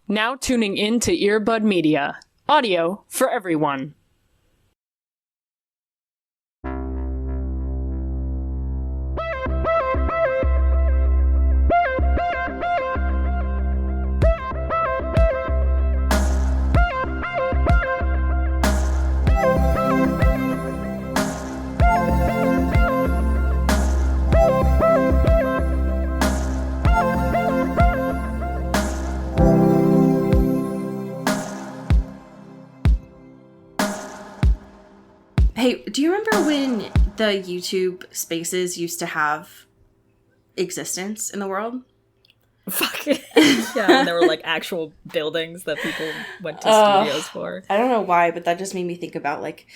Now tuning in to Earbud Media. Audio for everyone. Hey, do you remember when the YouTube spaces used to have existence in the world? Fuck it. Yeah, and there were like actual buildings that people went to studios for. I don't know why, but that just made me think about like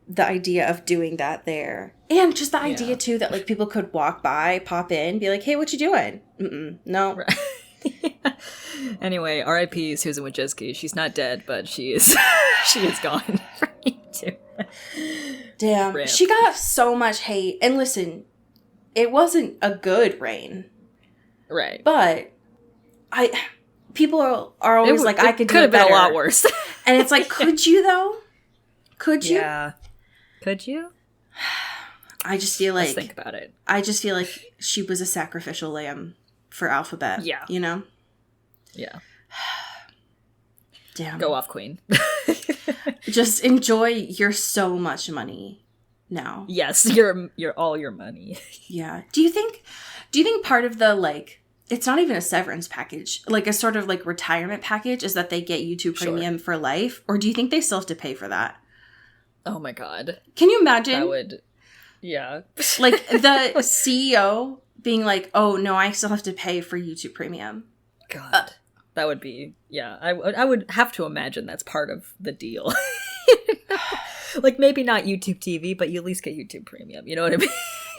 the idea of doing that there. And just the idea too that like people could walk by, pop in, be like, hey, what you doing? No. Right. Anyway, R.I.P. Susan Wojcicki. She's not dead, but she is gone for me too. Damn. Rip. She got so much hate. And listen, it wasn't a good reign. Right. But people are always like, I could do it better. Could have been a lot worse. And it's like, could you though? Could you? Yeah. Could you? I just feel like... Let's think about it. I just feel like she was a sacrificial lamb for Alphabet. Yeah. You know? Yeah. Damn. Go off, Queen. Just enjoy your so much money now. Yes, your all your money. Yeah. Do you think part of the, like, it's not even a severance package, like a sort of like retirement package is that they get YouTube Premium for life? Or do you think they still have to pay for that? Oh my god. Can you imagine? That would, yeah. Like the CEO being like, oh no, I still have to pay for YouTube Premium. God. That would be, yeah. I would have to imagine that's part of the deal. Like, maybe not YouTube TV, but you at least get YouTube Premium. You know what I mean?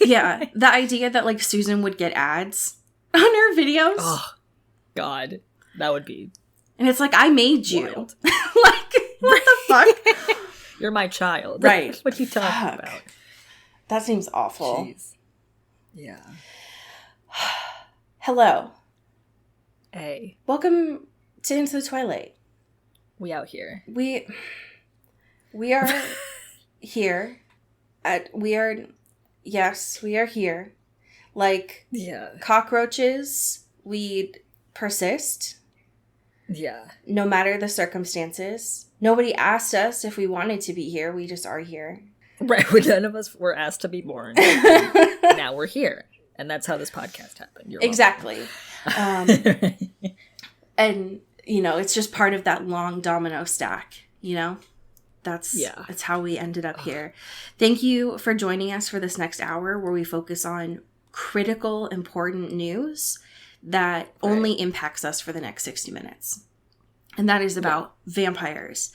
Yeah. The idea that, like, Susan would get ads on her videos. Oh, God. That would be And it's like, I made you. wild. Like, what the fuck? You're my child. Right. What are you talking about? That seems awful. Jeez. Yeah. Hello. Hey. Welcome to Into the Twilight. We out here. We are here. We are here. Like cockroaches, we persist. Yeah. No matter the circumstances. Nobody asked us if we wanted to be here. We just are here. Right. None of us were asked to be born. Now we're here. And that's how this podcast happened. You're exactly. And, you know, it's just part of that long domino stack, you know? That's how we ended up here. Thank you for joining us for this next hour where we focus on critical, important news that only impacts us for the next 60 minutes. And that is about vampires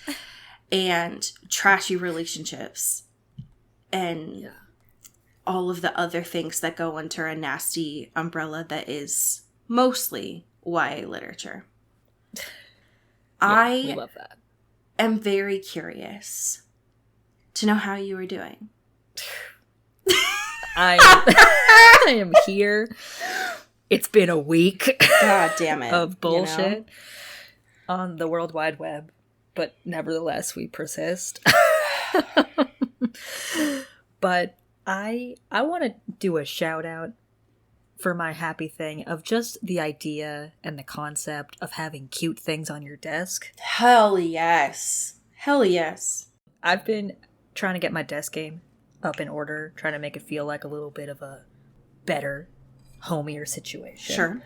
and trashy relationships and all of the other things that go under a nasty umbrella that is mostly YA literature. We love that. I'm very curious to know how you are doing. I am here. It's been a week. God damn it. Of bullshit on the World Wide Web, but nevertheless we persist. But I want to do a shout out for my happy thing of just the idea and the concept of having cute things on your desk. Hell yes. Hell yes. I've been trying to get my desk game up in order, trying to make it feel like a little bit of a better, homier situation. Sure.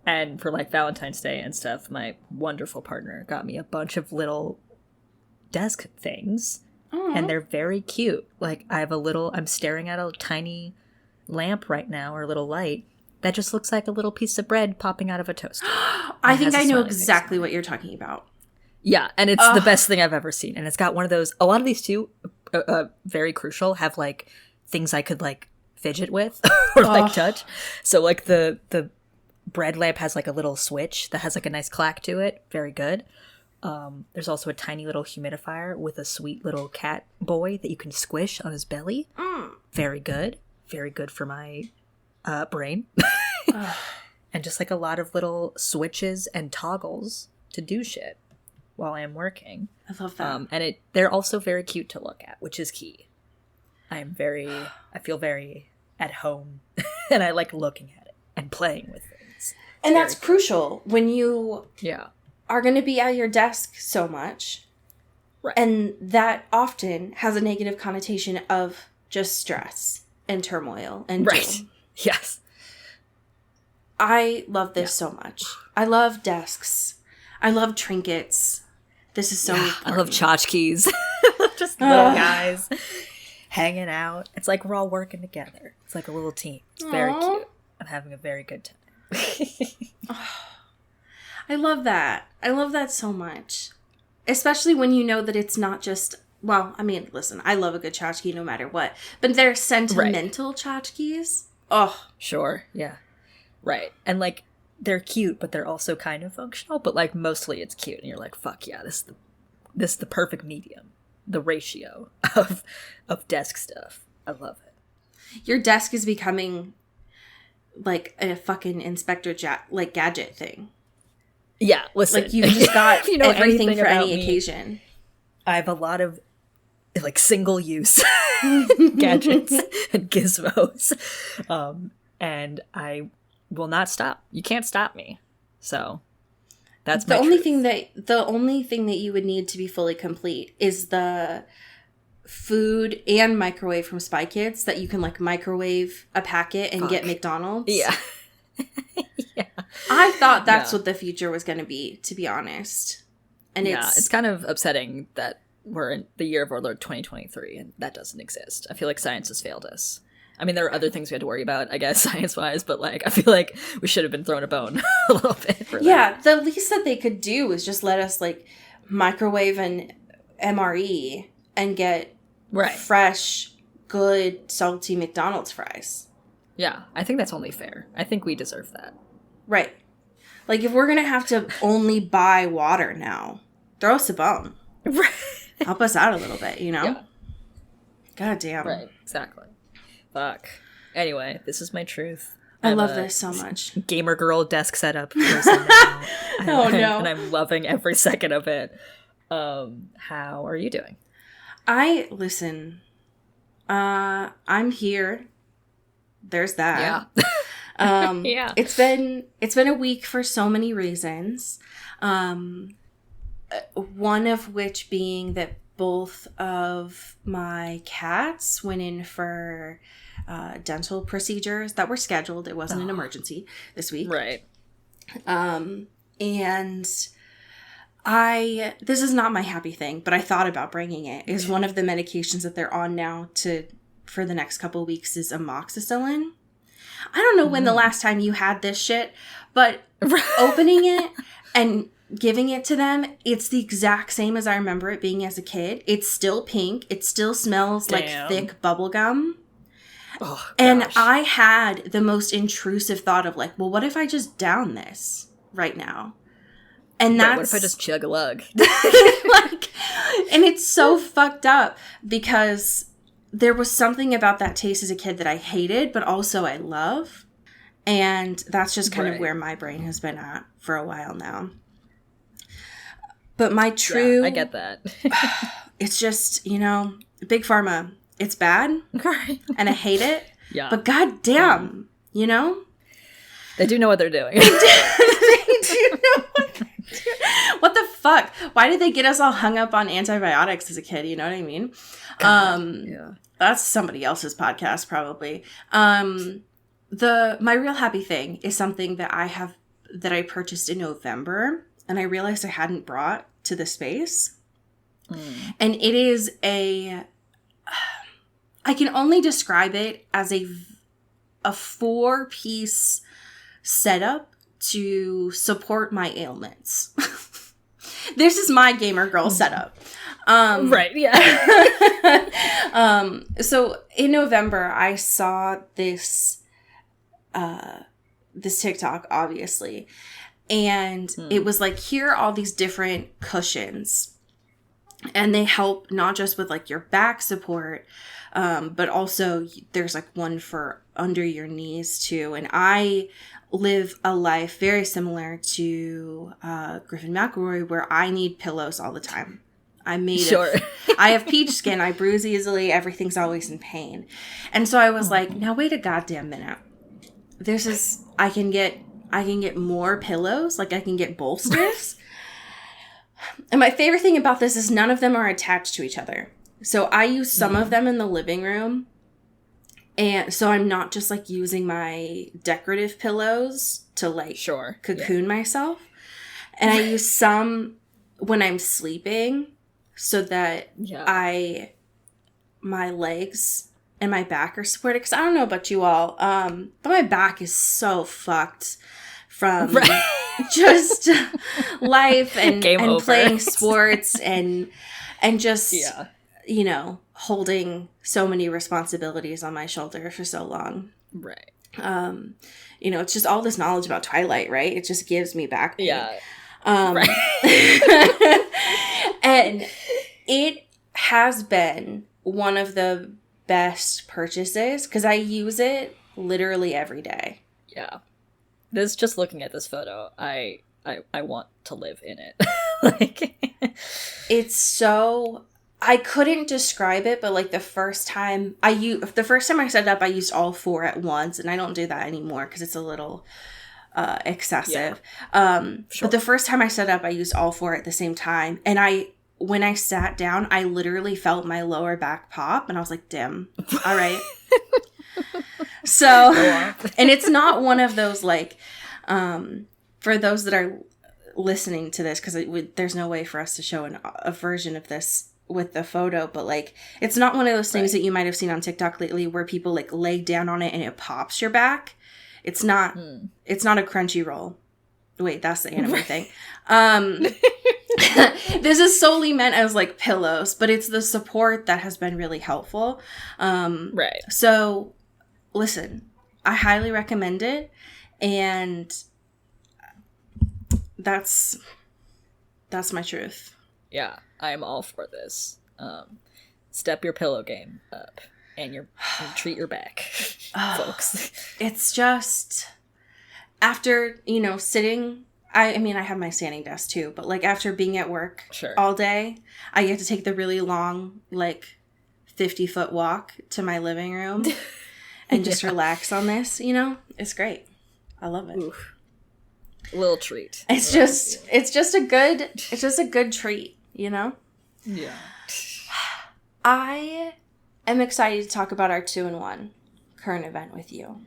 And for like Valentine's Day and stuff, my wonderful partner got me a bunch of little desk things. Aww. And they're very cute. Like I'm staring at a tiny lamp right now, or a little light that just looks like a little piece of bread popping out of a toaster. I think I know exactly what you're talking about. Yeah, and it's the best thing I've ever seen. And it's got one of those, a lot of these too, very crucial, have like things I could like fidget with or like touch. So like the bread lamp has like a little switch that has like a nice clack to it. Very good. There's also a tiny little humidifier with a sweet little cat boy that you can squish on his belly. Very good. Very good for my brain. and just like a lot of little switches and toggles to do shit while I am working. I love that. And they're also very cute to look at, which is key. I feel very at home and I like looking at it and playing with things. And that's crucial when you Yeah. are going to be at your desk so much. Right. And that often has a negative connotation of just stress and turmoil and right. doom. Yes. I love this so much. I love desks. I love trinkets. This is so important. I love tchotchkes. Just little guys hanging out. It's like we're all working together. It's like a little team. It's very cute. I'm having a very good time. I love that. I love that so much. Especially when you know that it's not just, well, I mean, listen, I love a good tchotchke no matter what. But they're sentimental tchotchkes. Oh. Sure. Yeah. Right. And like, they're cute, but they're also kind of functional. But like, mostly it's cute. And you're like, fuck yeah, this is the perfect medium. The ratio of desk stuff. I love it. Your desk is becoming like a fucking Inspector Gadget thing. Yeah, listen. Like, you just got you know everything for any me, occasion. I have a lot of, like, single-use gadgets and gizmos. And I will not stop. You can't stop me. So, that's the my only truth. the only thing that you would need to be fully complete is the food and microwave from Spy Kids that you can, like, microwave a packet and get McDonald's. Yeah. Yeah. I thought that's what the future was going to be honest. And it's kind of upsetting that we're in the year of our Lord 2023 and that doesn't exist. I feel like science has failed us. I mean, there are other things we had to worry about, I guess, science-wise, but like, I feel like we should have been thrown a bone a little bit for that. Yeah, the least that they could do is just let us, like, microwave an MRE and get fresh, good, salty McDonald's fries. Yeah, I think that's only fair. I think we deserve that. Right. Like, if we're going to have to only buy water now, throw us a bone. Right. Help us out a little bit, you know? Yeah. God damn. Right, exactly. Fuck. Anyway, this is my truth. I love this so much. Gamer girl desk setup person now. Oh, no. And I'm loving every second of it. How are you doing? Listen, I'm here. There's that. Yeah. Yeah. It's been a week for so many reasons. One of which being that both of my cats went in for dental procedures that were scheduled. It wasn't an emergency this week. Right. And this is not my happy thing, but I thought about bringing it. Is one of the medications that they're on now for the next couple of weeks is amoxicillin. I don't know when the last time you had this shit, but opening it and giving it to them, it's the exact same as I remember it being as a kid. It's still pink. It still smells like thick bubble gum. Oh, and I had the most intrusive thought of like, well, what if I just down this right now? And that's... what if I just chug a lug? like, and it's so fucked up because there was something about that taste as a kid that I hated, but also I love. And that's just kind of where my brain has been at for a while now. But my true... Yeah, I get that. It's just, Big Pharma, it's bad. And I hate it. Yeah. But goddamn, They do know what they're doing. They do know what they're doing. What the fuck? Why did they get us all hung up on antibiotics as a kid? You know what I mean? Yeah. That's somebody else's podcast, probably. My real happy thing is something that I purchased in November, and I realized I hadn't brought to the space. And it is I can only describe it as a 4-piece setup to support my ailments. This is my gamer girl setup. Right, yeah. So in November, I saw this TikTok, obviously, and it was like, here are all these different cushions, and they help not just with like your back support, but also there's like one for under your knees too. And I live a life very similar to Griffin McElroy, where I need pillows all the time. I'm made of, I have peach skin. I bruise easily. Everything's always in pain. And so I was like, now wait a goddamn minute. I can get more pillows. Like, I can get bolsters. And my favorite thing about this is none of them are attached to each other. So I use some of them in the living room. And so I'm not just like using my decorative pillows to like cocoon myself. And I use some when I'm sleeping so that my legs and my back are supported. Because I don't know about you all, but my back is so fucked from just life and playing sports and just, you know, holding so many responsibilities on my shoulder for so long. Right. You know, it's just all this knowledge about Twilight, right? It just gives me back pain. Yeah. And it has been one of the best purchases because I use it literally every day. Yeah. This, just looking at this photo, I want to live in it. Like, it's so, I couldn't describe it, but like the first time I set it up, I used all 4 at once, and I don't do that anymore because it's a little excessive. But the first time I set up, I used all 4 at the same time, and when I sat down, I literally felt my lower back pop, and I was like, damn, all right. So, and it's not one of those, like, for those that are listening to this, because there's no way for us to show a version of this with the photo, but, like, it's not one of those things that you might have seen on TikTok lately where people, like, lay down on it and it pops your back. It's not, it's not a crunchy roll. Wait, that's the anime thing. This is solely meant as like pillows, but it's the support that has been really helpful. Right. So listen, I highly recommend it. And that's my truth. Yeah, I'm all for this. Step your pillow game up and treat your back, folks. It's just, after, you know, sitting, I mean, I have my standing desk too, but like after being at work all day, I get to take the really long, like 50-foot walk to my living room and just relax on this, you know? It's great. I love it. Oof. Little treat. It's just a good treat, you know? Yeah. I am excited to talk about our 2-in-1 current event with you.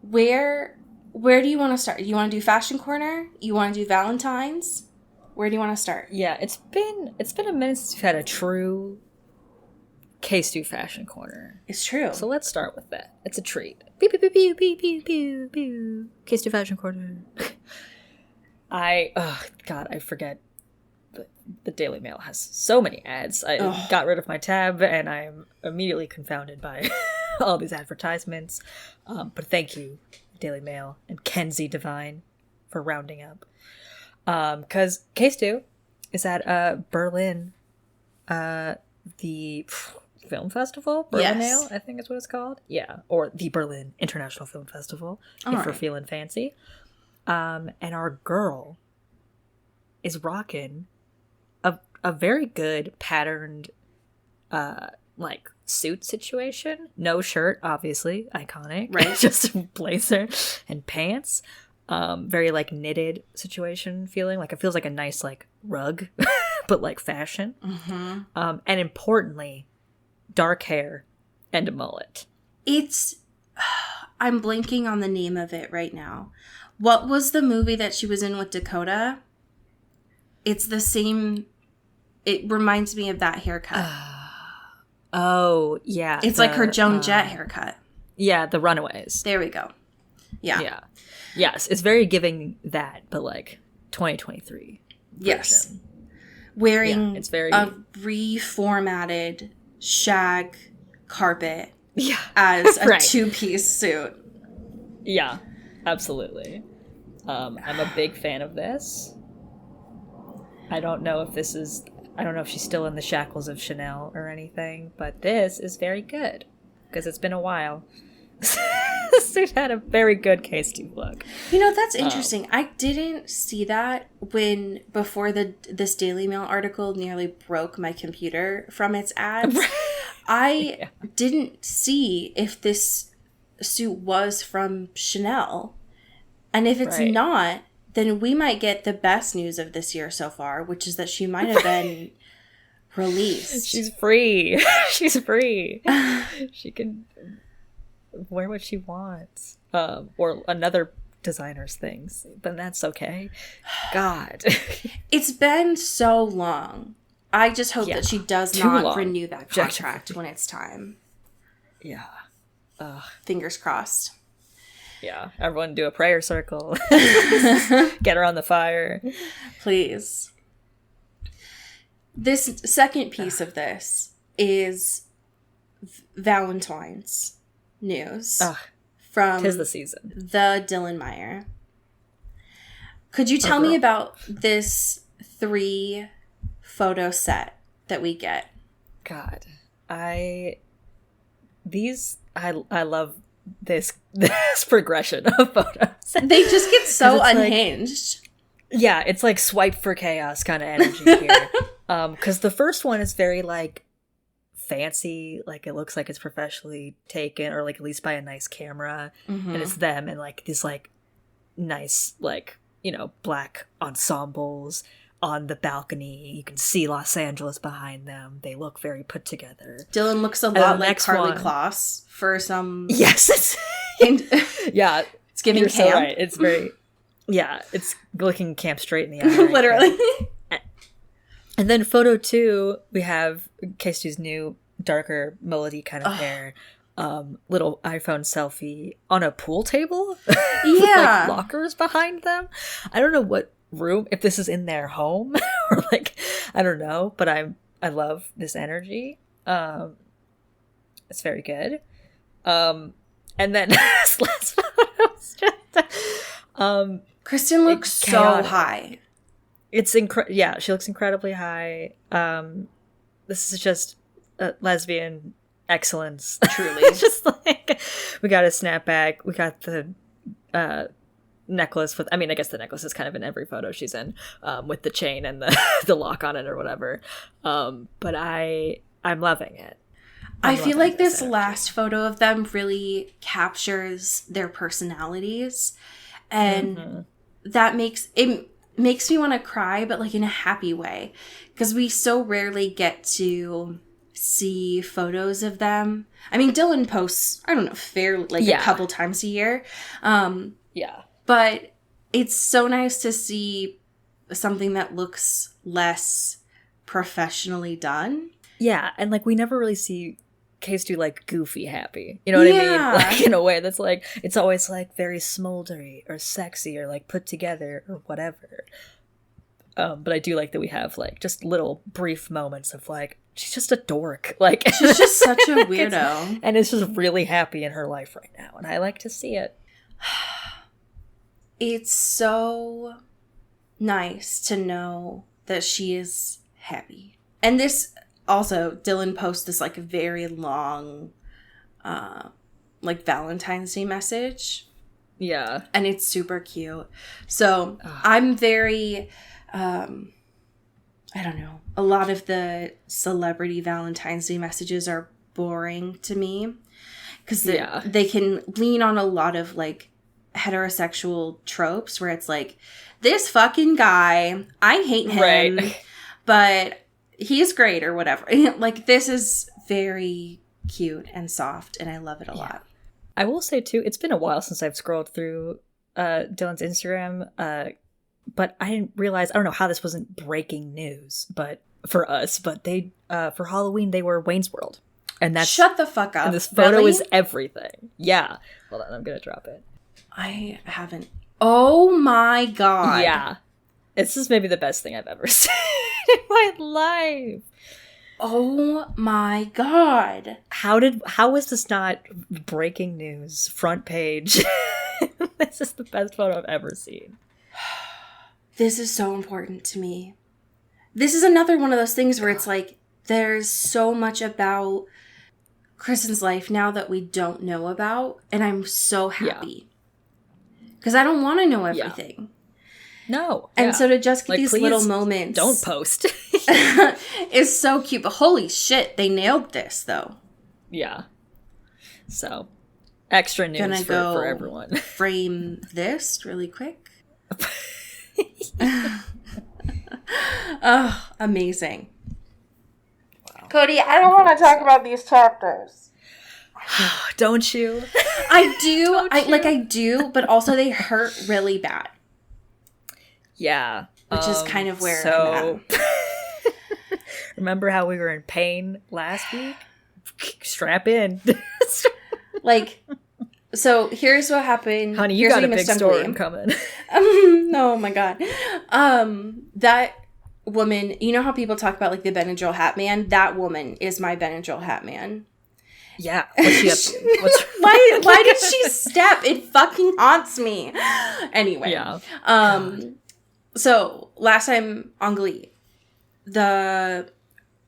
Where do you want to start? You want to do Fashion Corner? You want to do Valentine's? Where do you want to start? Yeah, it's been a minute since we've had a true KStew Fashion Corner. It's true. So let's start with that. It's a treat. Pew pew pew pew pew pew pew pew. KStew Fashion Corner. I forget. The Daily Mail has so many ads. I got rid of my tab, and I'm immediately confounded by all these advertisements. But thank you, Daily Mail and Kenzie Devine, for rounding up. Because KStew is at Berlin, the film festival, Berlinale, I think is what it's called. Yeah, or the Berlin International Film Festival, if we're feeling fancy. And our girl is rocking a very good patterned like suit situation. No shirt, obviously, iconic. Right. Just a blazer and pants. Very like knitted situation feeling. Like it feels like a nice like rug, but like fashion. Mm-hmm. And importantly, dark hair and a mullet. I'm blanking on the name of it right now. What was the movie that she was in with Dakota? It's the same. It reminds me of that haircut. Oh, yeah. It's like her Joan Jett haircut. Yeah, the Runaways. There we go. Yeah. Yeah. Yes, it's very giving that, but like 2023. Yes. Version. Wearing it's very a reformatted shag carpet Yeah. as a two-piece suit. Yeah, absolutely. I'm a big fan of this. I don't know if she's still in the shackles of Chanel or anything, but this is very good because it's been a while This suit had a very good KStew look. You know, that's interesting. I didn't see that before this Daily Mail article nearly broke my computer from its ads. I didn't see if this suit was from Chanel. And if it's not, then we might get the best news of this year so far, which is that she might have been released. She's free. She's free. She can wear what she wants. Or another designer's things. But that's okay. God. It's been so long. I just hope that she does not renew that contract when it's time. Yeah. Fingers crossed. Yeah. Everyone do a prayer circle. Get her on the fire. Please. This second piece of this is Valentine's news from 'tis the season. The Dylan Meyer. Could you tell me about this 3 photo set that we get? God, I love this progression of photos. They just get so unhinged. Yeah, it's like swipe for chaos kind of energy here. Because the first one is very like fancy, like it looks like it's professionally taken, or like at least by a nice camera, and it's them and like these like nice like, you know, black ensembles on the balcony. You can see Los Angeles behind them. They look very put together. Dylan looks a lot like Carly Kloss for some. Yes, yeah, it's giving You're camp. So right. It's very it's looking camp straight in the eye. Literally. And then photo 2, we have KStew's new darker mullet-y kind of hair. Little iPhone selfie on a pool table. With, like, lockers behind them. I don't know what room, if this is in their home or like, I don't know, but I love this energy. It's very good. And then this last photo is just Kristen looks so high. It's she looks incredibly high. This is just lesbian excellence. Truly. It's just like, we got a snapback, we got the necklace with, I mean, I guess the necklace is kind of in every photo she's in, with the chain and the lock on it or whatever. But I'm loving it. I feel like this last photo of them really captures their personalities, and that makes me want to cry, but like in a happy way, because we so rarely get to see photos of them. I mean, Dylan posts, I don't know, a couple times a year. But it's so nice to see something that looks less professionally done. Yeah, and like we never really see KStew like goofy happy. You know what I mean? Like in a way that's like, it's always like very smoldery or sexy or like put together or whatever. But I do like that we have like just little brief moments of like, she's just a dork. Like she's just such a weirdo. And it's just really happy in her life right now. And I like to see it. It's so nice to know that she is happy. And this also, Dylan posts this like very long like Valentine's Day message. Yeah. And it's super cute. So I'm very I don't know. A lot of the celebrity Valentine's Day messages are boring to me, because they can lean on a lot of like heterosexual tropes where it's like, this fucking guy, I hate him, but he's great or whatever. Like, this is very cute and soft, and I love it a lot. I will say too, it's been a while since I've scrolled through Dylan's Instagram, but I didn't realize, I don't know how this wasn't breaking news, but for us, but they for Halloween they were Wayne's World, and that's, shut the fuck up. And this photo is everything. Yeah, hold on, I'm gonna drop it. I haven't. Oh my god. Yeah, this is maybe the best thing I've ever seen in my life. Oh my god. How is this not breaking news, front page? This is the best photo I've ever seen. This is so important to me. This is another one of those things where it's like, there's so much about Kristen's life now that we don't know about, and I'm so happy. Because I don't want to know everything. No. And so to just get like, these little moments... Don't post. is so cute. But holy shit, they nailed this, though. Yeah. So, extra news for everyone. Frame this really quick. Oh, amazing. Wow. Cody, I don't want to talk about these chapters. Don't you? I do. I do, but also they hurt really bad. Yeah. Which is kind of where I'm at. Remember how we were in pain last week? Strap in. Like, so here's what happened. Honey, you got a big storm coming. Oh my god. That woman, you know how people talk about like the Benadryl Hat Man? That woman is my Benadryl Hat Man. Yeah. What's she up to? Why did she step? It fucking haunts me. Anyway. Yeah. So last time on Glee, the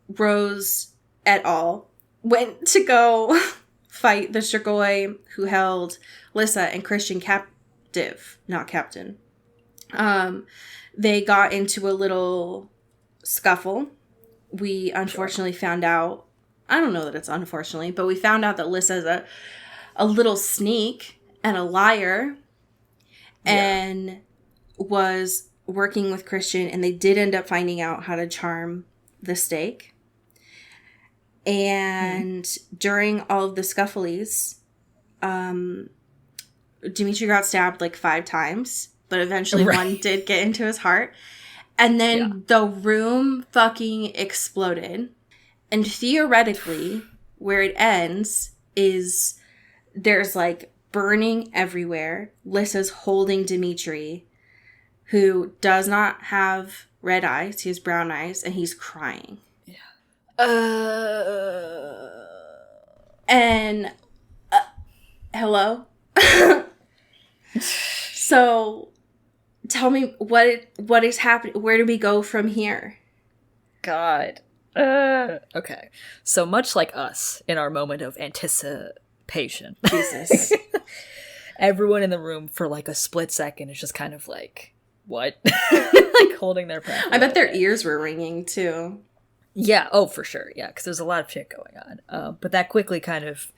Rose et al. Went to go fight the Strigoi who held Lissa and Christian captive, not captain. They got into a little scuffle. We unfortunately found out, I don't know that it's unfortunately, but we found out that Lissa's a little sneak and a liar and was working with Christian, and they did end up finding out how to charm the stake. And during all of the scuffles, Dimitri got stabbed like 5 times, but eventually one did get into his heart. And then the room fucking exploded. And theoretically, where it ends is there's like burning everywhere. Lissa's holding Dimitri, who does not have red eyes. He has brown eyes, and he's crying. And hello. So tell me what is happening. Where do we go from here? God. Okay. So much like us in our moment of anticipation. Jesus. Everyone in the room for like a split second is just kind of like, what? Like holding their breath. I bet their ears were ringing too. Yeah, oh, for sure, yeah, because there's a lot of shit going on. But that quickly kind of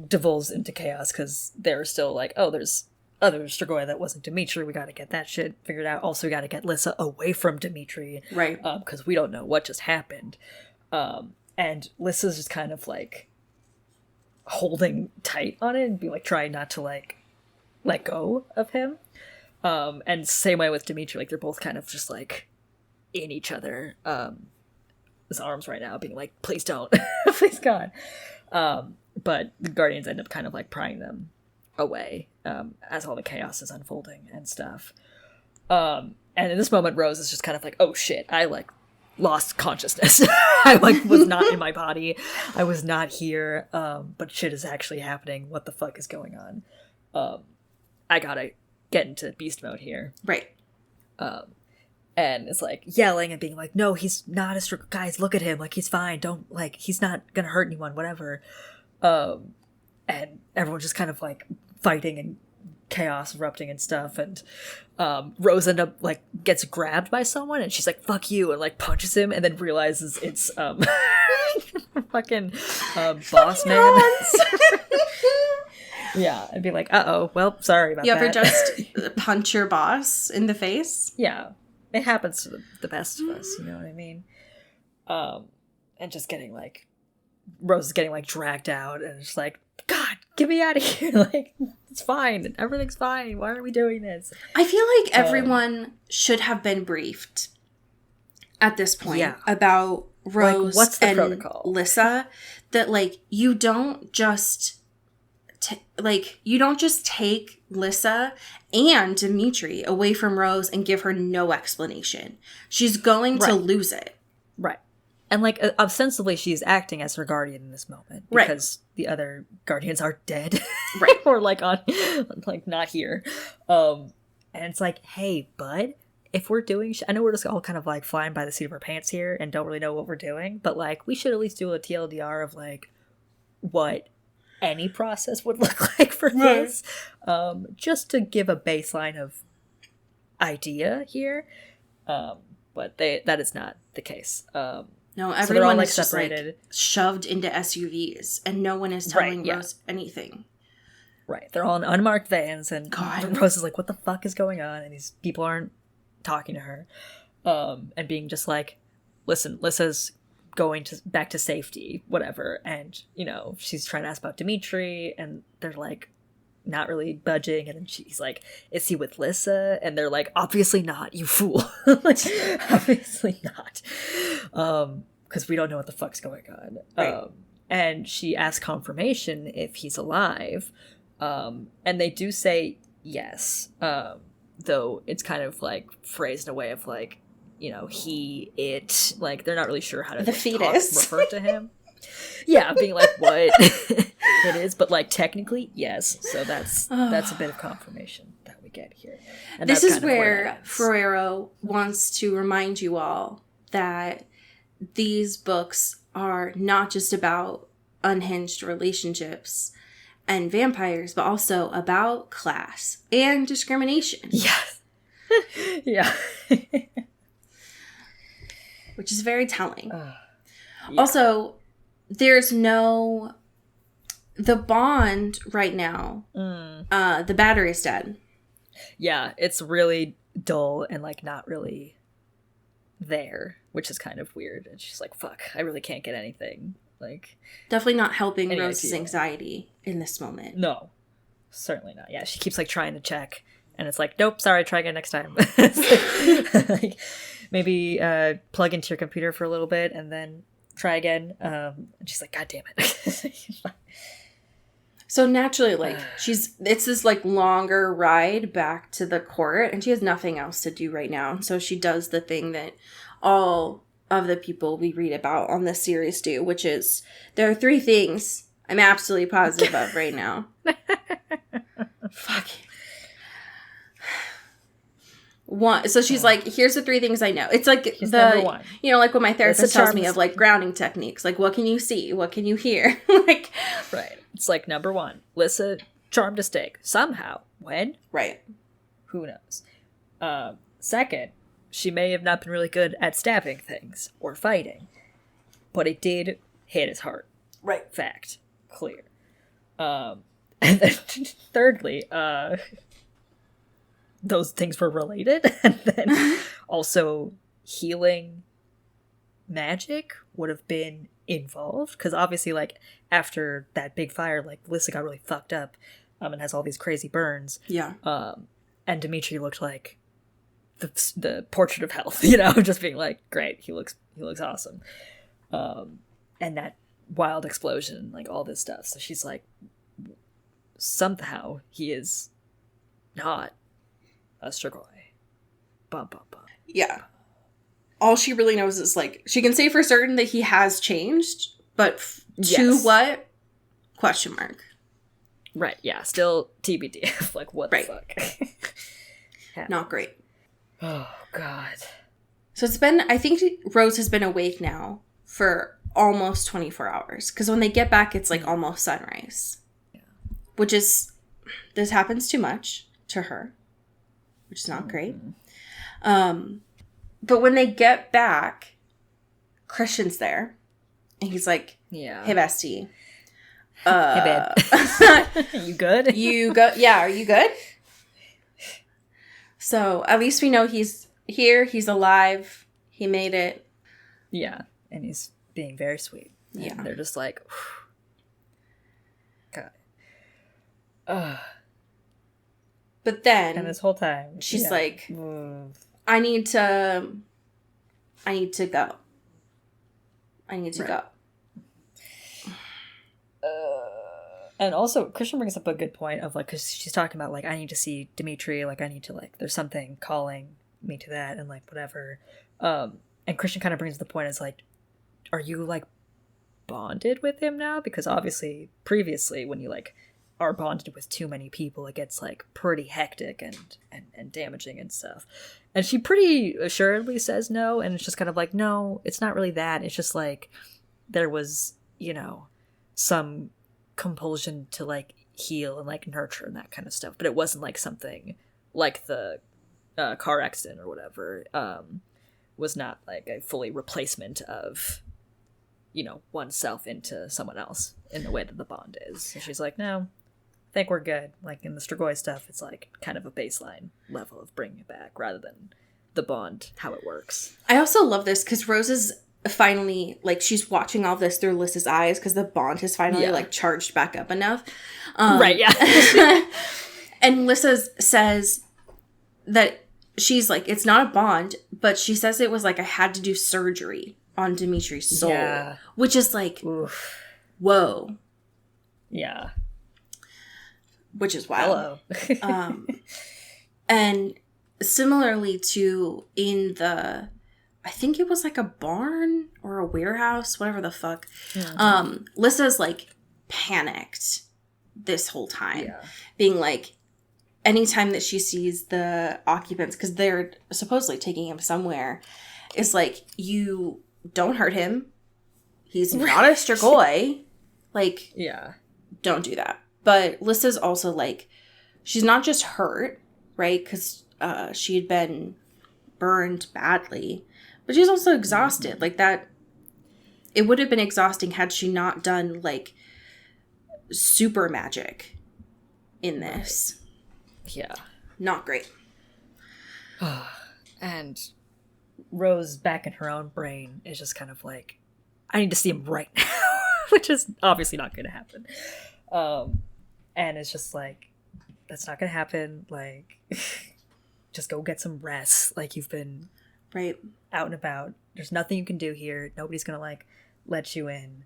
devolves into chaos, because they're still like, oh, there's other Strigoi that wasn't Dimitri, we gotta get that shit figured out. Also, we gotta get Lissa away from Dimitri. Right. Because we don't know what just happened. And Lissa's just kind of, like, holding tight on it and be like, trying not to, like, let go of him. And same way with Dimitri, like, they're both kind of just, like, in each other, his arms right now, being like, please don't. Please God. But the Guardians end up kind of like prying them away as all the chaos is unfolding and stuff. And in this moment, Rose is just kind of like, oh shit, I like lost consciousness. I like was not in my body. I was not here. But shit is actually happening. What the fuck is going on? I gotta get into beast mode here. Right. And it's like yelling and being like, no, he's not a Strigoi. Guys, look at him. Like, he's fine. Don't, like, he's not gonna hurt anyone, whatever. And everyone's just kind of like fighting and chaos erupting and stuff. And Rose end up like gets grabbed by someone and she's like, fuck you, and like punches him and then realizes it's fucking boss man. Yeah, and be like, uh-oh, well, sorry about that. You ever just punch your boss in the face? Yeah. It happens to the best of us, you know what I mean? And just getting, like, Rose is getting, like, dragged out, and it's like, God, get me out of here. Like, it's fine. Everything's fine. Why are we doing this? I feel like everyone should have been briefed at this point about Rose, like, what's the protocol? Lissa, that, like, you don't just take Lissa and Dimitri away from Rose and give her no explanation. She's going to lose it. Right. And, like, ostensibly she's acting as her guardian in this moment. Because the other guardians are dead. Right. Or, like, not here. And it's like, hey, bud, if we're doing I know we're just all kind of, like, flying by the seat of our pants here and don't really know what we're doing. But, like, we should at least do a TLDR of, like, what any process would look like for this, just to give a baseline of idea here, but that is not the case. No, everyone so they're all, like, is separated, just, like, shoved into SUVs, and no one is telling Rose anything. Right, they're all in unmarked vans, and Rose is like, what the fuck is going on? And these people aren't talking to her, and being just like, listen, Lissa's going back to safety, whatever. And, you know, she's trying to ask about Dimitri, and they're like not really budging. And then he's like, is he with Lissa? And they're like, obviously not, you fool. Like, obviously not. Because we don't know what the fuck's going on. Right. And she asks confirmation if he's alive. And they do say yes. Though it's kind of like phrased in a way of like, you know, it, like, they're not really sure how to the fetus refer to him. Yeah, being like, what it is, but like technically yes. So that's a bit of confirmation that we get here. And this is where Ferrero wants to remind you all that these books are not just about unhinged relationships and vampires, but also about class and discrimination. Yes. Yeah. Which is very telling. Yeah. Also, there's no... The bond right now, the battery is dead. Yeah, it's really dull and, like, not really there, which is kind of weird. And she's like, fuck, I really can't get anything. Like, definitely not helping Rose's anxiety in this moment. No, certainly not. Yeah, she keeps, like, trying to check, and it's like, nope, sorry, try again next time. Like, maybe plug into your computer for a little bit and then try again. And she's like, God damn it. So naturally, like, it's this, like, longer ride back to the court, and she has nothing else to do right now. So she does the thing that all of the people we read about on this series do, which is, there are 3 things I'm absolutely positive of right now. Fuck. One. So she's like, here's the 3 things I know. It's like here's number 1. You know, like what my therapist tells me of, like, grounding techniques. Like, what can you see? What can you hear? Like, right. It's like, number 1, Lissa charmed a stake. Somehow. When? Right. Who knows? Second, she may have not been really good at stabbing things or fighting, but it did hit his heart. Right. Fact. Clear. And then thirdly, those things were related, and then also healing magic would have been involved, because obviously, like, after that big fire, like, Lissa got really fucked up, and has all these crazy burns. Yeah. And Dimitri looked like the portrait of health, you know, just being like, great, he looks awesome. And that wild explosion, like, all this stuff. So she's like, somehow he is not a Strigoi. Bum, bum, bum. Yeah. All she really knows is, like, she can say for certain that he has changed, but to what? Question mark. Right, yeah. Still TBD. Like, what the fuck? Yeah. Not great. Oh, God. So it's been, I think Rose has been awake now for almost 24 hours. Because when they get back, it's, like, almost sunrise. Yeah. Which is, this happens too much to her. Which is not great. But when they get back, Christian's there. And he's like, yeah. Hey, bestie. Hey, babe. You good? You go? Yeah, are you good? So at least we know he's here. He's alive. He made it. Yeah. And he's being very sweet. Yeah. And they're just like, God. But then, and this whole time, she's like, I need to go. I need to go. And also, Christian brings up a good point of, like, because she's talking about, like, I need to see Dimitri, like, I need to, like, there's something calling me to that, and, like, whatever. And Christian kind of brings the point as, like, are you, like, bonded with him now? Because obviously, previously, when you, like, are bonded with too many people, it gets, like, pretty hectic and damaging and stuff. And she pretty assuredly says no, and it's just kind of like, no, it's not really that. It's just, like, there was, you know, some compulsion to like heal and like nurture and that kind of stuff, but it wasn't like something like the car accident or whatever was not like a fully replacement of, you know, oneself into someone else in the way that the bond is. And she's like, no, I think we're good. Like in the Strigoi stuff, it's like kind of a baseline level of bringing it back rather than the bond, how it works. I also love this because Rose is finally, like, she's watching all this through Lissa's eyes because the bond has finally like charged back up enough. Right, yeah. And Lissa says that she's like, it's not a bond, but she says it was like, I had to do surgery on Dimitri's soul, which is like, oof. Whoa. Yeah. Which is wild. Hello. And similarly to in the, I think it was like a barn or a warehouse, whatever the fuck. Mm-hmm. Lissa's like panicked this whole time, being like, anytime that she sees the occupants, because they're supposedly taking him somewhere, is like, you don't hurt him. He's not a Strigoi. Like, don't do that. But Lissa's also like, she's not just hurt, right? Because she had been burned badly, but she's also exhausted. Mm-hmm. Like that, it would have been exhausting had she not done like super magic in this. Right. Yeah. Not great. And Rose, back in her own brain, is just kind of like, I need to see him right now, which is obviously not going to happen. And it's just like, that's not going to happen. Like, just go get some rest. Like, you've been out and about. There's nothing you can do here. Nobody's going to, like, let you in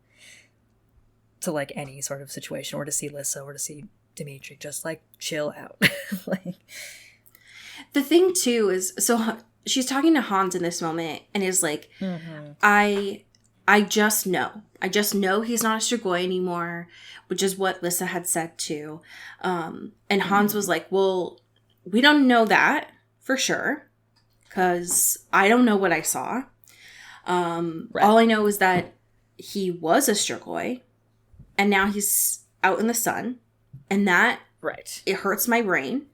to, like, any sort of situation, or to see Lissa, or to see Dimitri. Just, like, chill out. Like, the thing, too, is, so she's talking to Hans in this moment, and is like, I just know. I just know he's not a Strigoi anymore, which is what Lissa had said, too. And Hans was like, well, we don't know that for sure, because I don't know what I saw. All I know is that he was a Strigoi, and now he's out in the sun, and that it hurts my brain.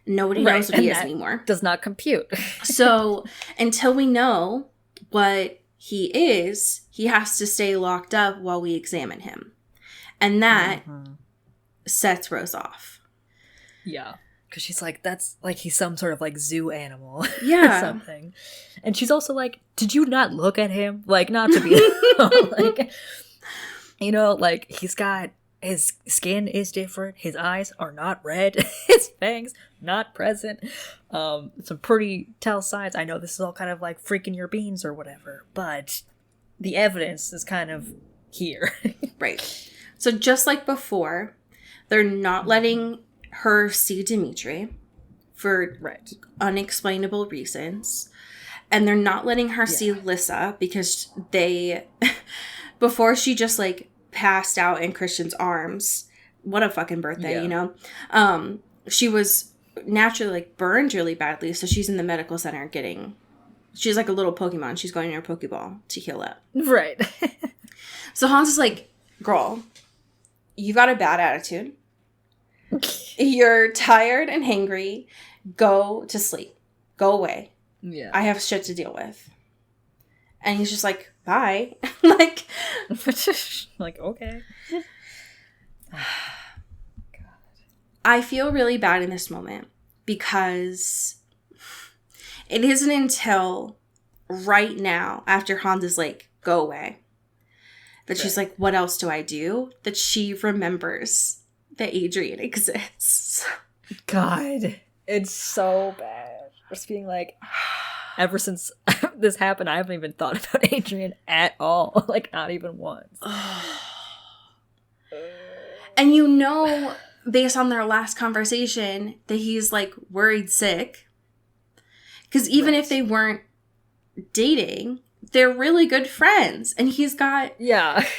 Nobody knows what he is anymore. Does not compute. So until we know what he is, he has to stay locked up while we examine him. And that sets Rose off. Yeah. Because she's like, that's like he's some sort of like zoo animal. Yeah. Or something. And she's also like, did you not look at him? Like, not to be like, you know, like he's got, his skin is different. His eyes are not red. His fangs not present. Some pretty tell signs. I know this is all kind of like freaking your beans or whatever, but the evidence is kind of here. Right. So just like before, they're not letting her see Dimitri for unexplainable reasons. And they're not letting her see Lissa because they, before she just like passed out in Christian's arms, what a fucking birthday, you know? She was naturally like burned really badly, so she's in the medical center she's like a little Pokemon. She's going in her Pokeball to heal up. Right. So Hans is like, girl, you got a bad attitude. You're tired and hangry. Go to sleep. Go away. Yeah. I have shit to deal with. And he's just like, bye. Like, like, okay. God. I feel really bad in this moment because it isn't until right now, after Hans is like, go away, that she's like, what else do I do? That she remembers that Adrian exists. God, it's so bad. Just being like, ever since this happened, I haven't even thought about Adrian at all. Like, not even once. And you know, based on their last conversation, that he's, like, worried sick. Because even if they weren't dating, they're really good friends. And he's got,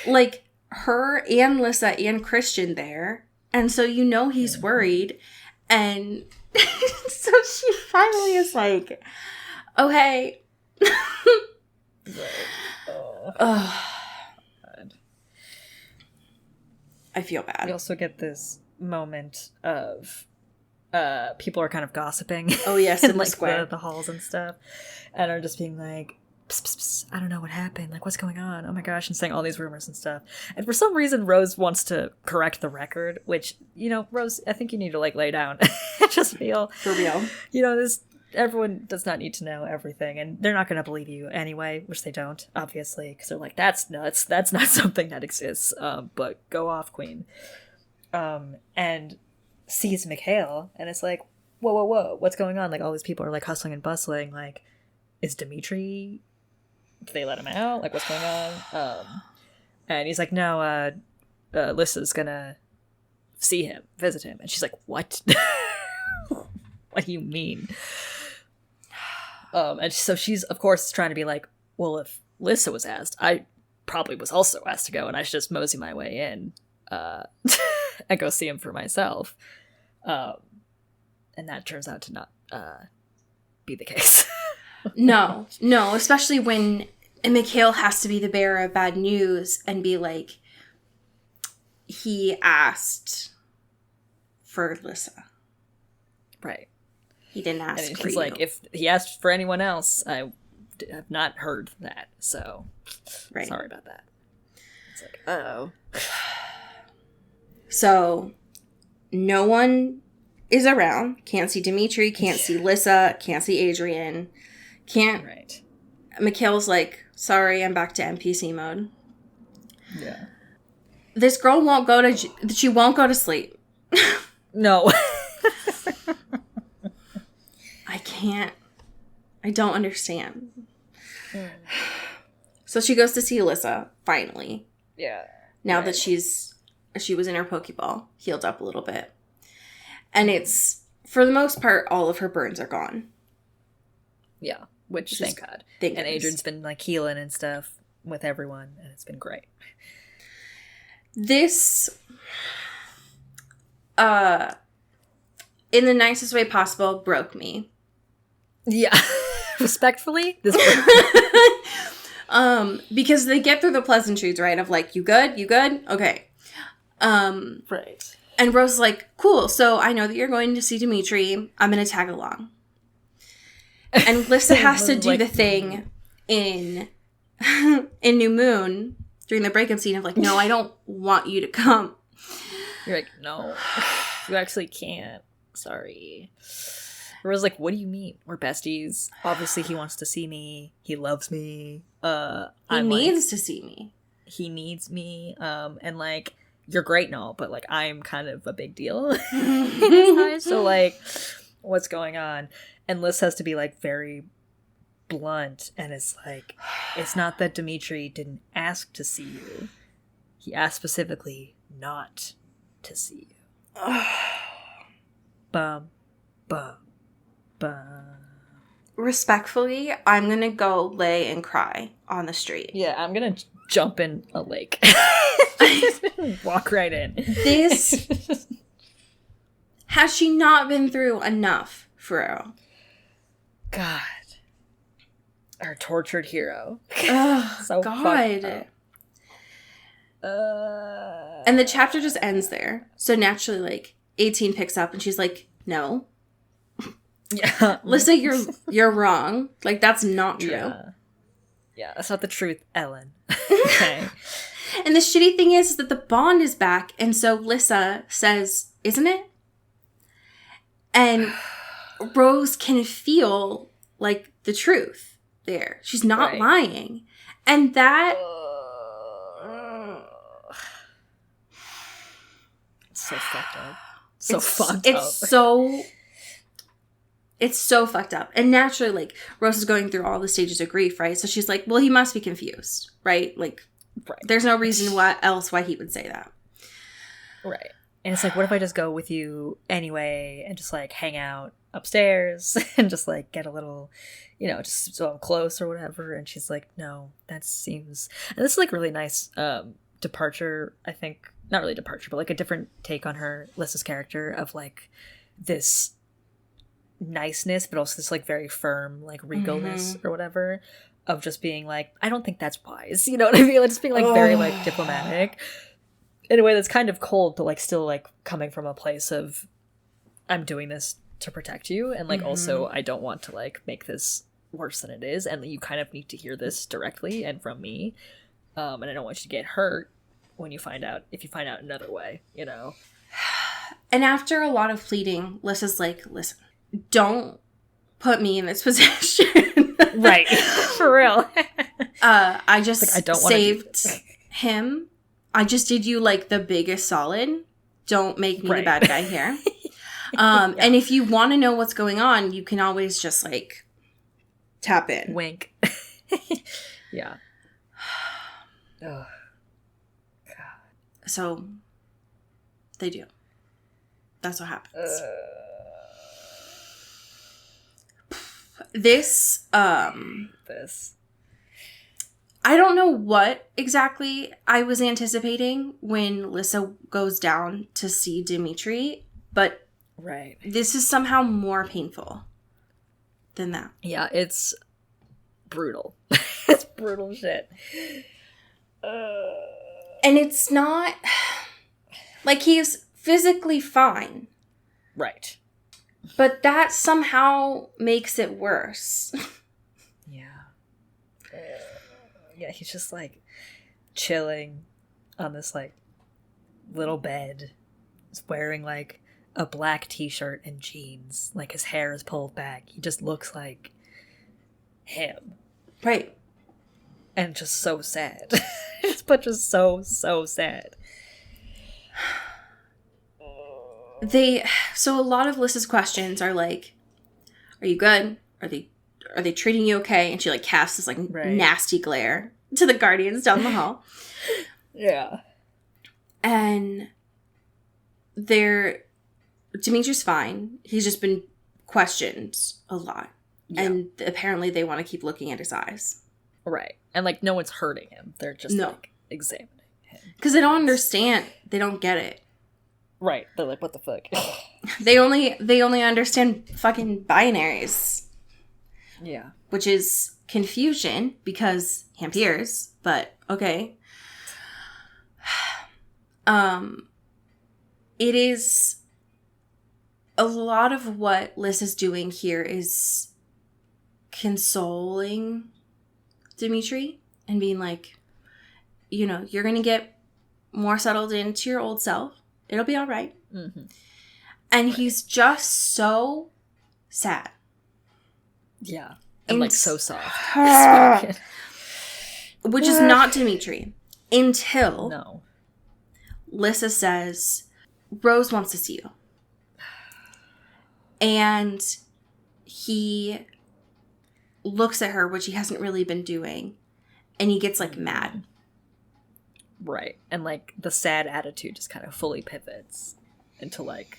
like, her and Lissa and Christian there. And so you know he's worried. And so she finally is like, oh, hey. I feel bad. We also get this moment of people are kind of gossiping. Oh yes, in like the square, the halls and stuff, and are just being like, psst, psst, psst, I don't know what happened. Like, what's going on? Oh my gosh, and saying all these rumors and stuff. And for some reason, Rose wants to correct the record, which, you know, Rose, I think you need to like lay down and just feel for real. You know, this. Everyone does not need to know everything, and they're not going to believe you anyway, which they don't, obviously, because they're like, that's nuts, that's not something that exists, but go off, queen. And sees Mikhail, and it's like, whoa, whoa, whoa, what's going on? Like, all these people are, like, hustling and bustling, like, is Dimitri, did they let him out? Like, what's going on? And he's like, no, Lissa's gonna see him, visit him, and she's like, what? What do you mean? And so she's, of course, trying to be like, well, if Lissa was asked, I probably was also asked to go, and I should just mosey my way in and go see him for myself. And that turns out to not be the case. No, especially when Mikhail has to be the bearer of bad news and be like, he asked for Lissa. Right. He didn't ask and for he's you. like, if he asked for anyone else, I have not heard that. So, right. Sorry about that. It's like, uh-oh. So, no one is around. Can't see Dimitri, can't see Lissa, can't see Adrian. Can't. Right. Mikhail's like, sorry, I'm back to NPC mode. Yeah. This girl won't go to sleep. No. I don't understand. So she goes to see Alyssa, finally. Yeah. Now that she was in her Pokeball, healed up a little bit. And it's, for the most part, all of her burns are gone. Yeah, which thank God. And Adrian's been like healing and stuff with everyone, and it's been great. This, in the nicest way possible, broke me. Yeah. Respectfully, this because they get through the pleasantries, right? Of like, you good? Okay. Right. And Rose is like, cool, so I know that you're going to see Dimitri. I'm going to tag along. And Lissa has to do the thing in New Moon during the breakup scene of like, no, I don't want you to come. You're like, no, you actually can't. Sorry. Rose like, what do you mean? We're besties. Obviously, he wants to see me. He loves me. He needs to see me. He needs me. And like, you're great and all, but like, I'm kind of a big deal in his eyes. So like, what's going on? And Liz has to be like very blunt, and it's like, it's not that Dimitri didn't ask to see you. He asked specifically not to see you. Bum, bum. Respectfully, I'm gonna go lay and cry on the street. Yeah, I'm gonna jump in a lake. Walk right in. This has she not been through enough, Ferrero? God, our tortured hero. Oh, so God. And the chapter just ends there. So naturally, like, 18 picks up and she's like, no. Yeah. Lissa, you're wrong. Like, that's not true. Yeah, that's not the truth, Ellen. Okay. And the shitty thing is that the bond is back, and so Lissa says, isn't it? And Rose can feel, like, the truth there. She's not lying. And that... It's so fucked up. Fucked up. It's so fucked up. And naturally, like, Rose is going through all the stages of grief, right? So she's like, well, he must be confused, right? Like, there's no reason why he would say that. Right. And it's like, what if I just go with you anyway and just, like, hang out upstairs and just, like, get a little, you know, just so I'm close or whatever? And she's like, no, that seems... And this is, like, really nice departure, I think. Not really departure, but, like, a different take on her, Lissa's character, of, like, this... niceness, but also this like very firm like regalness or whatever of just being like, I don't think that's wise, you know what I mean? Like, just being like very like diplomatic, in a way that's kind of cold, but like still like coming from a place of I'm doing this to protect you, and like also I don't want to like make this worse than it is, and you kind of need to hear this directly and from me, and I don't want you to get hurt when you find out, if you find out another way, you know. And after a lot of pleading, Lissa's like, listen, don't put me in this position. Right. For real. I just like, I don't saved him. I just did you like the biggest solid. Don't make me the bad guy here. And if you want to know what's going on, you can always just like tap in. Wink. Yeah. Oh. God. So they do. That's what happens. This I don't know what exactly I was anticipating when Lissa goes down to see Dimitri, but this is somehow more painful than that. Yeah, it's brutal. It's brutal shit. And it's not like he's physically fine. Right. But that somehow makes it worse. Yeah. Yeah, he's just like chilling on this like little bed. He's wearing like a black t-shirt and jeans. Like his hair is pulled back. He just looks like him. Right. And just so sad. But just so sad. So a lot of Lissa's questions are like, are you good? Are they treating you okay? And she like casts this like nasty glare to the guardians down the hall. Yeah. And Dimitri's fine. He's just been questioned a lot. Yeah. And apparently they want to keep looking at his eyes. Right. And like no one's hurting him. They're just like examining him. Because they don't understand. They don't get it. Right. They're like, what the fuck? They only understand fucking binaries. Yeah. Which is confusion because Hampiers, but okay. It is a lot of what Liz is doing here is consoling Dimitri and being like, you know, you're going to get more settled into your old self. It'll be all right. Mm-hmm. And he's just so sad. Yeah. And like so soft. Which is not Dimitri. Until Lissa says, Rose wants to see you. And he looks at her, which he hasn't really been doing. And he gets like mad. Right. And like the sad attitude just kind of fully pivots into like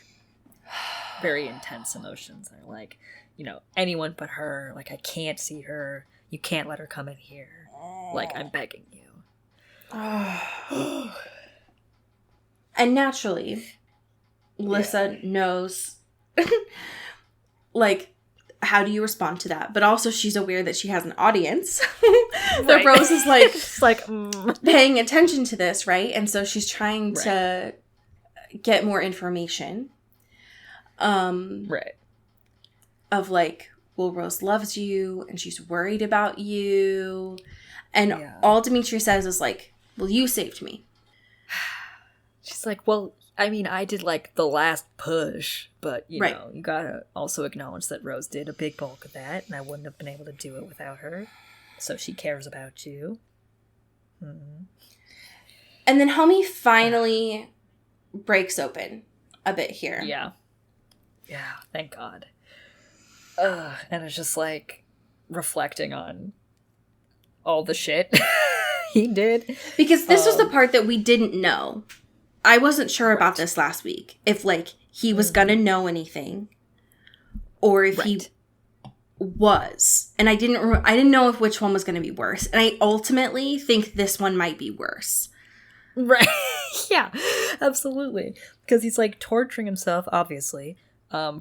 very intense emotions. They're like, you know, anyone but her. Like, I can't see her. You can't let her come in here. Like, I'm begging you. And naturally, Lissa knows, like, how do you respond to that? But also she's aware that she has an audience. That Rose is like, paying attention to this, right? And so she's trying to get more information. Of like, well, Rose loves you and she's worried about you. And all Dimitri says is like, well, you saved me. She's like, well, I mean, I did like the last push, but you know, you gotta also acknowledge that Rose did a big bulk of that, and I wouldn't have been able to do it without her. So she cares about you. Mm-hmm. And then Homie finally breaks open a bit here. Yeah. Yeah, thank God. And it's just like reflecting on all the shit he did. Because this was the part that we didn't know. I wasn't sure about this last week. If like he was gonna know anything, or if he was, and I didn't know if which one was gonna be worse. And I ultimately think this one might be worse. Right? Yeah, absolutely. Because he's like torturing himself, obviously.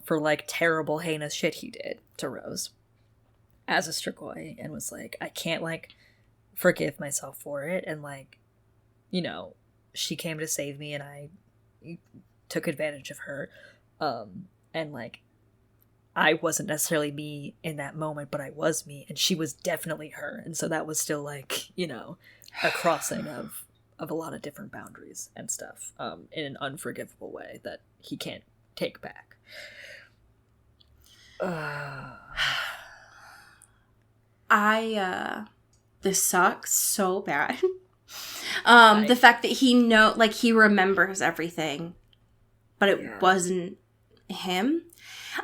For like terrible heinous shit he did to Rose as a Strigoi, and was like, I can't like forgive myself for it, and like, you know, she came to save me and I took advantage of her. And like, I wasn't necessarily me in that moment, but I was me, and she was definitely her. And so that was still like, you know, a crossing of a lot of different boundaries and stuff, in an unforgivable way that he can't take back. This sucks so bad. The fact that he remembers everything, but it wasn't him.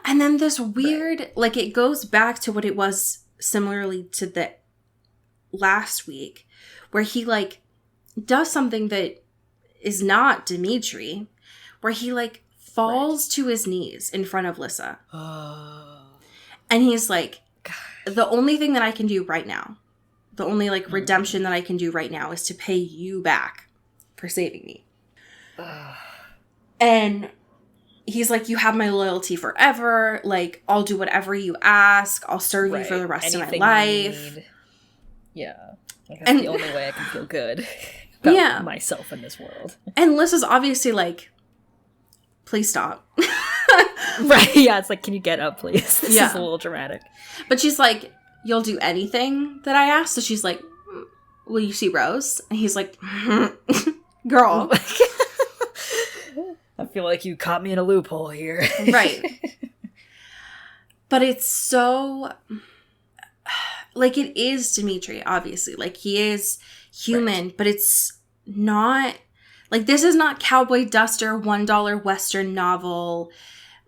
And then this weird, like, it goes back to what it was similarly to the last week, where he, like, does something that is not Dimitri, where he, like, falls to his knees in front of Lissa. And he's like, the only thing that I can do right now, the only, like, redemption that I can do right now is to pay you back for saving me. And he's like, you have my loyalty forever. Like, I'll do whatever you ask. I'll serve you for the rest of my life. Yeah. Like, that's the only way I can feel good about myself in this world. And Lissa's obviously like, please stop. Right, yeah. It's like, can you get up, please? This is a little dramatic. But she's like, you'll do anything that I ask? So she's like, will you see Rose? And he's like, girl. I feel like you caught me in a loophole here. Right. But it's so, like, it is Dimitri, obviously. Like, he is human, but it's not, like, this is not Cowboy Duster, $1 Western novel,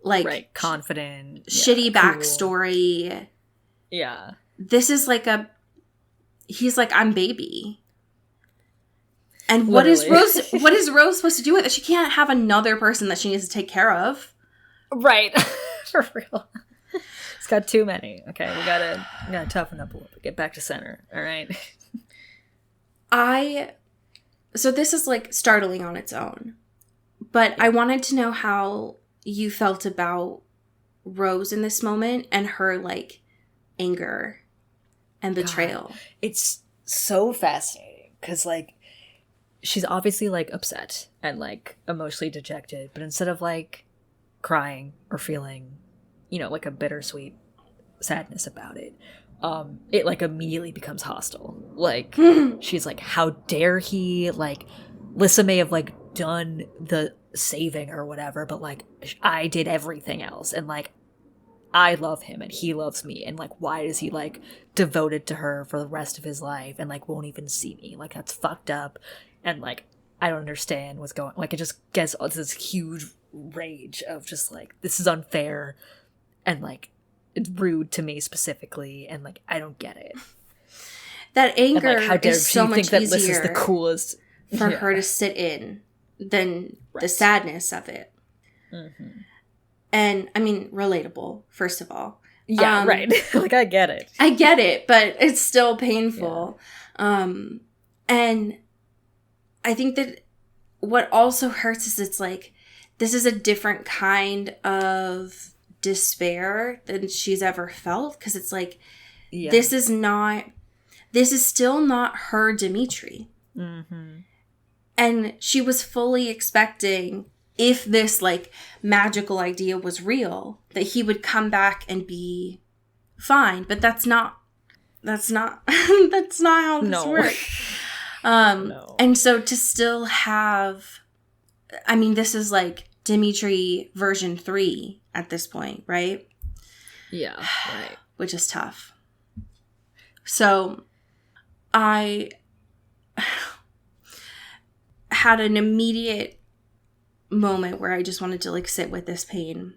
like, confident, shitty backstory. Cool. Yeah. This is like he's like, I'm baby. And what is Rose supposed to do with it? She can't have another person that she needs to take care of. Right. For real. It's got too many. Okay, we gotta toughen up a little bit. Get back to center. All right. So this is, like, startling on its own. But I wanted to know how you felt about Rose in this moment and her, like, anger and betrayal. God, it's so fascinating because, like, she's obviously, like, upset and, like, emotionally dejected, but instead of, like, crying or feeling, you know, like, a bittersweet sadness about it, it, like, immediately becomes hostile. Like, she's like, how dare he? Like, Lissa may have, like, done the saving or whatever, but, like, I did everything else, and, like, I love him and he loves me, and, like, why is he, like, devoted to her for the rest of his life and, like, won't even see me? Like, that's fucked up. And, like, I don't understand what's going on. Like, it just gets this huge rage of just, like, this is unfair and, like, it's rude to me specifically, and, like, I don't get it. That anger, and, like, how dare is so much think that easier this is the coolest for her to sit in than the sadness of it. Mm-hmm. And, I mean, relatable, first of all. Yeah, right. Like, I get it. I get it, but it's still painful. Yeah. And I think that what also hurts is it's like, this is a different kind of despair than she's ever felt. Because it's like, this is still not her Dimitri. Mm-hmm. And she was fully expecting, if this, like, magical idea was real, that he would come back and be fine. But that's not how this works. No. And so to still have, I mean, this is like Dimitri version 3 at this point, right? Yeah, right. Which is tough. So I had an immediate moment where I just wanted to, like, sit with this pain.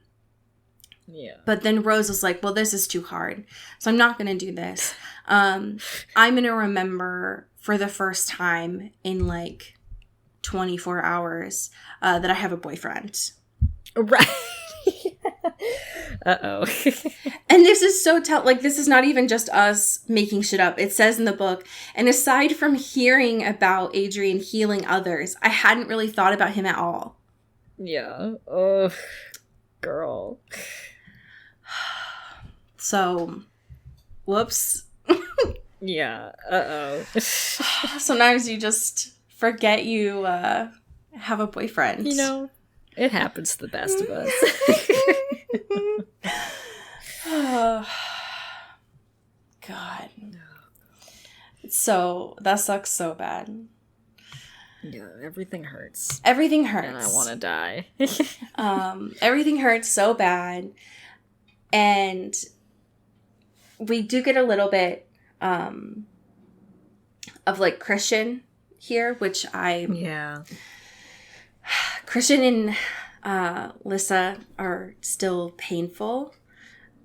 Yeah. But then Rose was like, well, this is too hard, so I'm not going to do this. I'm going to remember for the first time in, like, 24 hours that I have a boyfriend. Right. Uh-oh. And this is so like, this is not even just us making shit up. It says in the book, and aside from hearing about Adrian healing others, I hadn't really thought about him at all. Yeah. Oh, girl. So, whoops. Yeah. Uh-oh. Sometimes you just forget you have a boyfriend. You know, it happens to the best of us. Oh, God. So, that sucks so bad. Yeah, everything hurts. Everything hurts. And I want to die. Everything hurts so bad. And we do get a little bit of, like, Christian here, which Yeah. Christian and Lissa are still painful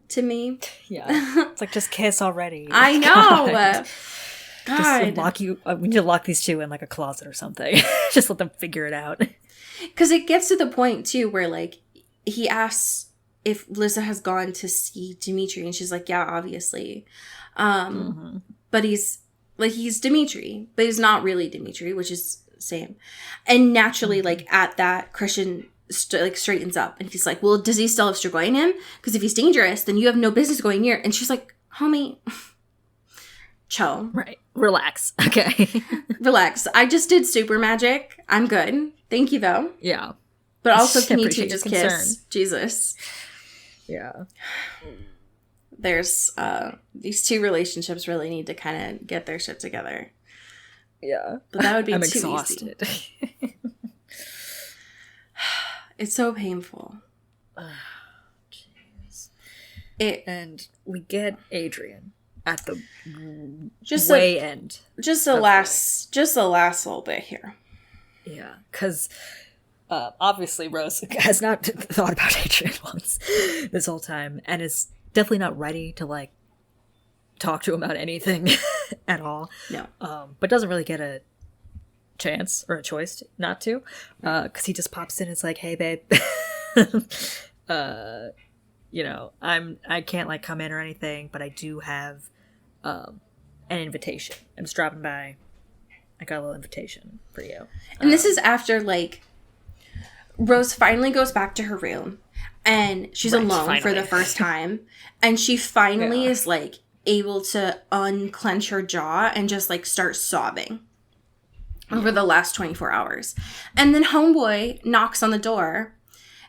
to me. Yeah. It's like, just kiss already. I know! God. Just lock you. We need to lock these two in like a closet or something. Just let them figure it out. Because it gets to the point too where like he asks if Lissa has gone to see Dimitri, and she's like, "Yeah, obviously." But he's Dimitri, but he's not really Dimitri, which is same. And naturally, like at that, Christian straightens up, and he's like, "Well, does he still have to go in him? Because if he's dangerous, then you have no business going near." And she's like, "Homie." Chill. Right. Relax. Okay. Relax. I just did super magic. I'm good. Thank you, though. Yeah. But also, can you two Appreciate just your concern. kiss? Jesus. Yeah. There's, these two relationships really need to kind of get their shit together. Yeah. But that would be I'm too exhausted. easy. It's so painful. Jeez. And we get Adrian at the just end. Just the last little bit here. Yeah, because obviously Rose has not thought about Adrian once this whole time, and is definitely not ready to like talk to him about anything at all. No. But doesn't really get a chance or a choice not to, because he just pops in. It's like, hey, babe, you know, I can't like come in or anything, but I do have an invitation. I'm just dropping by. I got a little invitation for you. And this is after like Rose finally goes back to her room, and she's alone for the first time, and she finally is like able to unclench her jaw and just like start sobbing over the last 24 hours. And then homeboy knocks on the door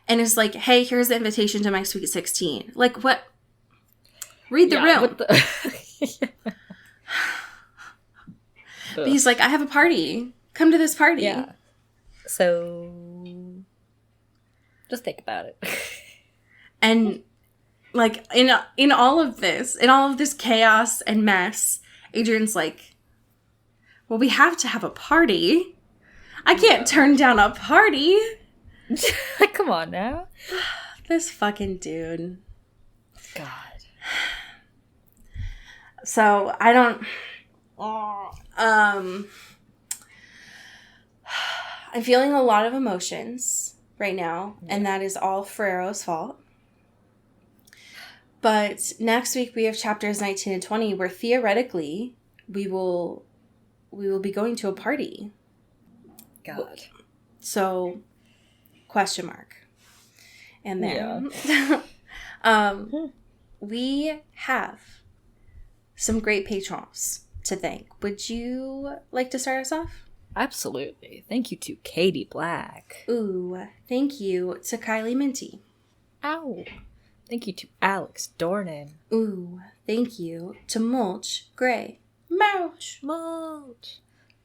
and is like, "Hey, here's the invitation to my Sweet 16. Like, what? Read the room. But he's like, "I have a party. Come to this party." Yeah. So just think about it. And like in all of this chaos and mess, Adrian's like, "Well, we have to have a party. I can't turn down a party." Come on now. This fucking dude. God. So I don't. I'm feeling a lot of emotions right now, and that is all Ferrero's fault. But next week we have chapters 19 and 20, where theoretically we will be going to a party. God. So, question mark. And then we have some great patrons to thank. Would you like to start us off? Absolutely. Thank you to Katie Black. Ooh, thank you to Kylie Minty. Ow. Thank you to Alex Dornan. Ooh, thank you to Mulch Gray. Mulch.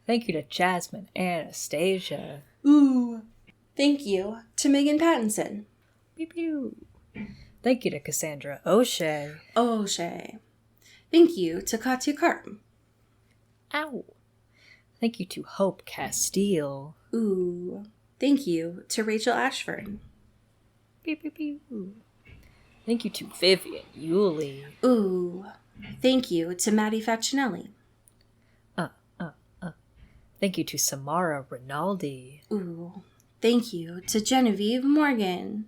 Thank you to Jasmine Anastasia. Ooh, thank you to Megan Pattinson. Pew pew. Thank you to Cassandra O'Shea. O'Shea. Thank you to Katya Karp. Ow. Thank you to Hope Castile. Ooh, thank you to Rachel Ashford. Pew pew pew. Thank you to Vivian Yulee. Ooh, thank you to Maddie Facinelli. Thank you to Samara Rinaldi. Ooh, thank you to Genevieve Morgan.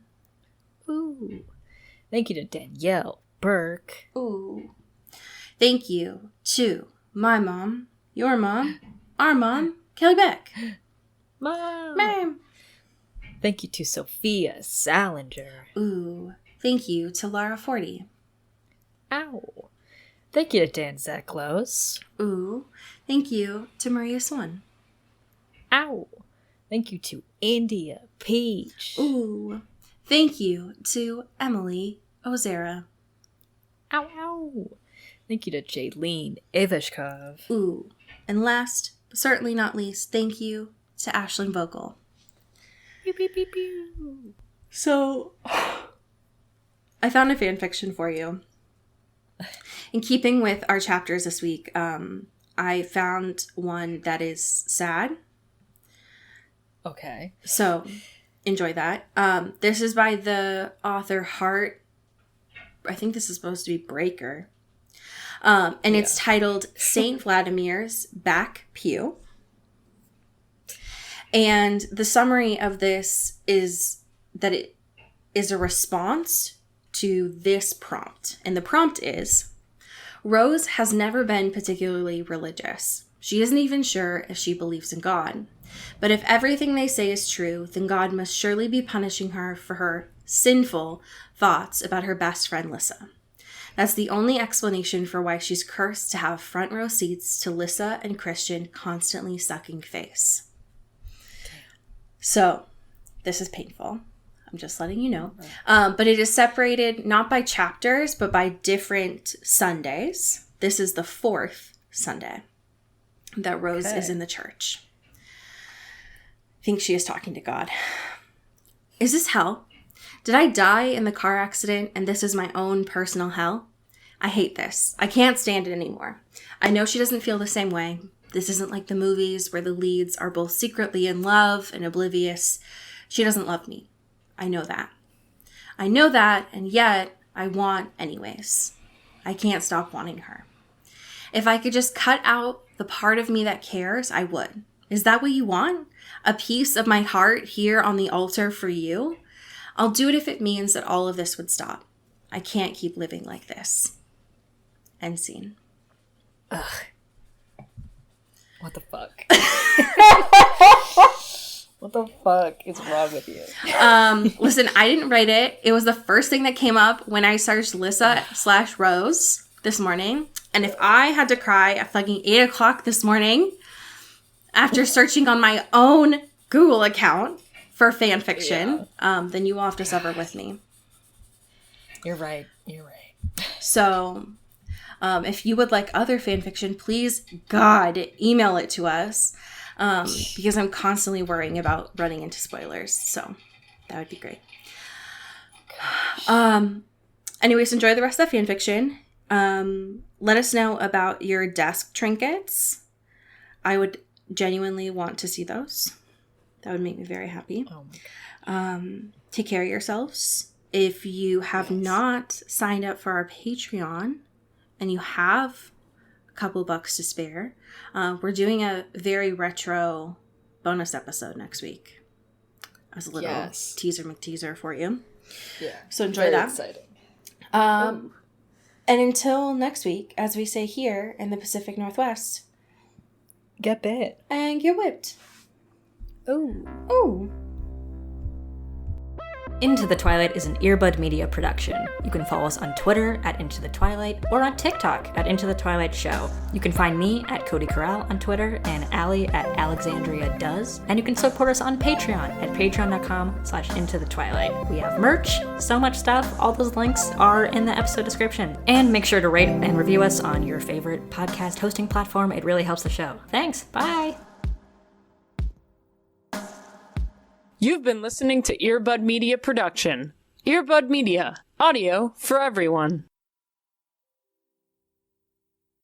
Ooh. Thank you to Danielle Burke. Ooh. Thank you to my mom, your mom, our mom, Kelly Beck. Mom. Thank you to Sophia Salinger. Ooh. Thank you to Lara Forty. Ow. Thank you to Dan Zeklos. Ooh. Thank you to Maria Swan. Ow. Thank you to India Peach. Ooh. Thank you to Emily Ozera. Ow, ow. Thank you to Jaylene Ivashkov. Ooh. And last, but certainly not least, thank you to Ashlyn Vogel. Pew, pew, pew, pew. So, I found a fan fiction for you. In keeping with our chapters this week, I found one that is sad. Okay. So, enjoy that. This is by the author Hart. I think this is supposed to be Breaker. And it's titled St. Vladimir's Back Pew. And the summary of this is that it is a response to this prompt. And the prompt is, Rose has never been particularly religious. She isn't even sure if she believes in God. But if everything they say is true, then God must surely be punishing her for her sinful thoughts about her best friend Lissa. That's the only explanation for why she's cursed to have front row seats to Lissa and Christian constantly sucking face. So, this is painful. I'm just letting you know. But it is separated not by chapters, but by different Sundays. This is the 4th Sunday that Rose is in the church. I think she is talking to God. Is this hell? Did I die in the car accident and this is my own personal hell? I hate this. I can't stand it anymore. I know she doesn't feel the same way. This isn't like the movies where the leads are both secretly in love and oblivious. She doesn't love me. I know that. I know that, and yet I want anyways. I can't stop wanting her. If I could just cut out the part of me that cares, I would. Is that what you want? A piece of my heart here on the altar for you? I'll do it if it means that all of this would stop. I can't keep living like this. End scene. Ugh. What the fuck? What the fuck is wrong with you? Listen, I didn't write it. It was the first thing that came up when I searched Lissa/Rose this morning. And if I had to cry at fucking 8 o'clock this morning after searching on my own Google account for fan fiction, then you will have to suffer with me. You're right. You're right. So, if you would like other fan fiction, please, God, email it to us. Because I'm constantly worrying about running into spoilers. So that would be great. Anyways, enjoy the rest of that fanfiction. Let us know about your desk trinkets. I would genuinely want to see those. That would make me very happy. Oh my God. Take care of yourselves. If you have not signed up for our Patreon and you have couple bucks to spare, we're doing a very retro bonus episode next week as a little teaser McTeaser for you. Yeah. So enjoy that. Exciting. And until next week, as we say here in the Pacific Northwest, get bit and get whipped. Ooh. Ooh. Into the Twilight is an Earbud Media production. You can follow us on Twitter at Into the Twilight or on TikTok at Into the Twilight Show. You can find me at Cody Corral on Twitter and Allie at Alexandria Does. And you can support us on Patreon at patreon.com/Into the Twilight. We have merch, so much stuff. All those links are in the episode description. And make sure to rate and review us on your favorite podcast hosting platform. It really helps the show. Thanks. Bye. You've been listening to Earbud Media Production. Earbud Media, audio for everyone.